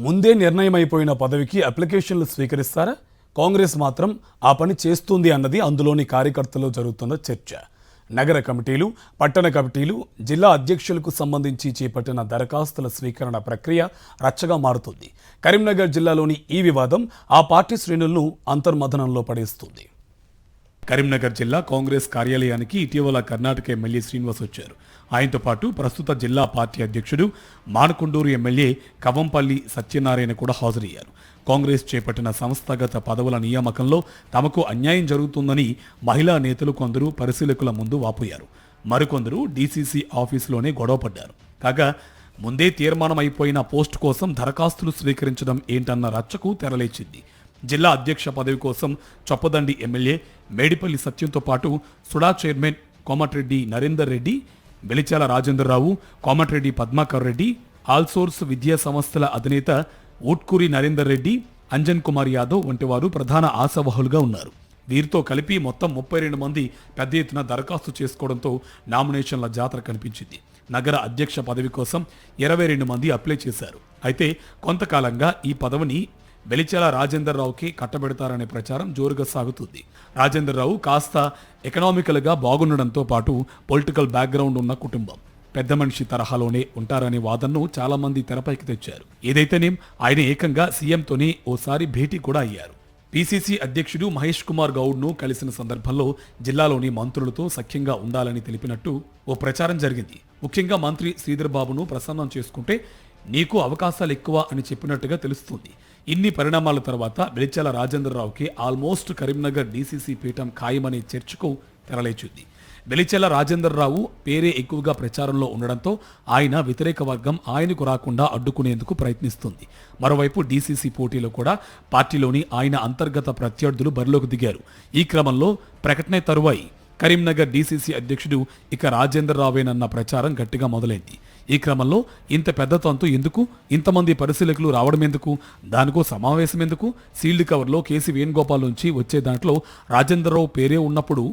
ముందే నిర్ణయమైపోయిన పదవికి అప్లికేషన్లు స్వీకరిస్తారా? కాంగ్రెస్ మాత్రం ఆ పని చేస్తుంది అన్నది అందులోని కార్యకర్తల్లో జరుగుతున్న చర్చ. నగర కమిటీలు, పట్టణ కమిటీలు, జిల్లా అధ్యక్షులకు సంబంధించి చేపట్టిన దరఖాస్తుల స్వీకరణ ప్రక్రియ రచ్చగా మారుతుంది. కరీంనగర్ జిల్లాలోని ఈ వివాదం ఆ పార్టీ శ్రేణులను అంతర్మథనంలో పడేస్తుంది. కరీంనగర్ జిల్లా కాంగ్రెస్ కార్యాలయానికి ఇటీవల కర్ణాటక ఎమ్మెల్యే శ్రీనివాస్ వచ్చారు. ఆయనతో పాటు ప్రస్తుత జిల్లా పార్టీ అధ్యక్షుడు మానకొండూరు ఎమ్మెల్యే కవంపల్లి సత్యనారాయణ కూడా హాజరయ్యారు. కాంగ్రెస్ చేపట్టిన సంస్థాగత పదవుల నియామకంలో తమకు అన్యాయం జరుగుతుందని మహిళా నేతలు కొందరు పరిశీలకుల ముందు వాపోయారు. మరికొందరు డీసీసీ ఆఫీసులోనే గొడవపడ్డారు. కాగా ముందే తీర్మానం అయిపోయిన పోస్టు కోసం దరఖాస్తులు స్వీకరించడం ఏంటన్న రచ్చకు తెరలేచింది. జిల్లా అధ్యక్ష పదవి కోసం చొప్పదండి ఎమ్మెల్యే మేడిపల్లి సత్యంతో పాటు సుడా చైర్మన్ కోమటిరెడ్డి నరేందర్ రెడ్డి, బెలిచాల రాజేంద్రరావు, కోమటిరెడ్డి పద్మాకర్ రెడ్డి, ఆల్సోర్స్ విద్యా సంస్థల అధినేత ఊట్కూరి నరేందర్ రెడ్డి, అంజన్ కుమార్ యాదవ్ వంటి వారు ప్రధాన ఆశావహులుగా ఉన్నారు. వీరితో కలిపి మొత్తం 32 మంది పెద్ద ఎత్తున దరఖాస్తు చేసుకోవడంతో నామినేషన్ల జాతర కనిపించింది. నగర అధ్యక్ష పదవి కోసం 22 మంది అప్లై చేశారు. అయితే కొంతకాలంగా ఈ పదవిని బెలిచాల రాజేంద్రరావుకి కట్టబెడతారనే ప్రచారం జోరుగా సాగుతుంది. రాజేంద్రరావు కాస్త ఎకనామికల్గా బాగుండడంతో పాటు పొలిటికల్ బ్యాక్గ్రౌండ్ ఉన్న కుటుంబం, పెద్ద మనిషి తరహాలోనే ఉంటారనే వాదనను చాలా మంది తెరపైకి తెచ్చారు. ఏదైతేనేం ఆయన ఏకంగా సీఎంతోనే ఓసారి భేటీ కూడా అయ్యారు. పీసీసీ అధ్యక్షుడు మహేష్ కుమార్ గౌడ్ను కలిసిన సందర్భంలో జిల్లాలోని మంత్రులతో సఖ్యంగా ఉండాలని తెలిపినట్టు ఓ ప్రచారం జరిగింది. ముఖ్యంగా మంత్రి శ్రీధర్ బాబును ప్రసన్నం చేసుకుంటే నీకు అవకాశాలు ఎక్కువ అని చెప్పినట్టుగా తెలుస్తుంది. ఇన్ని పరిణామాల తర్వాత బెలిచాల రాజేంద్రరావుకి ఆల్మోస్ట్ కరీంనగర్ డీసీసీ పీఠం ఖాయమనే చర్చకు తెరలేచింది. బెలిచాల రాజేంద్రరావు పేరే ఎక్కువగా ప్రచారంలో ఉండడంతో ఆయన వ్యతిరేక వర్గం ఆయనకు రాకుండా అడ్డుకునేందుకు ప్రయత్నిస్తుంది. మరోవైపు డీసీసీ పోటీలో కూడా పార్టీలోని ఆయన అంతర్గత ప్రత్యర్థులు బరిలోకి దిగారు. ఈ క్రమంలో ప్రకటన తరువాయి కరీంనగర్ డీసీసీ అధ్యక్షుడు ఇక రాజేంద్రరావేనన్న ప్రచారం గట్టిగా మొదలైంది. ఈ క్రమంలో ఇంత పెద్ద తంతు ఎందుకు, ఇంతమంది పరిశీలకులు రావడం ఎందుకు, దానికో సమావేశం ఎందుకు, సీల్డ్ కవర్లో కేసీ వేణుగోపాల్ నుంచి వచ్చే దాంట్లో రాజేంద్రరావు పేరే ఉన్నప్పుడు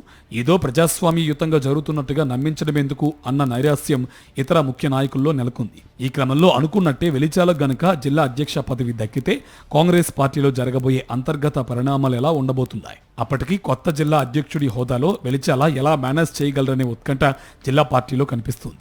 ఏదో ప్రజాస్వామ్యయుతంగా జరుగుతున్నట్టుగా నమ్మించడం ఎందుకు అన్న నైరాస్యం ఇతర ముఖ్య నాయకుల్లో నెలకొంది. ఈ క్రమంలో అనుకున్నట్టే వెలిచాలకు గనుక జిల్లా అధ్యక్ష పదవి దక్కితే కాంగ్రెస్ పార్టీలో జరగబోయే అంతర్గత పరిణామాలు ఎలా ఉండబోతున్నాయి? అప్పటికి కొత్త జిల్లా అధ్యక్షుడి హోదాలో వెలిచాల ఎలా మేనేజ్ చేయగలరనే ఉత్కంఠ జిల్లా పార్టీలో కనిపిస్తుంది.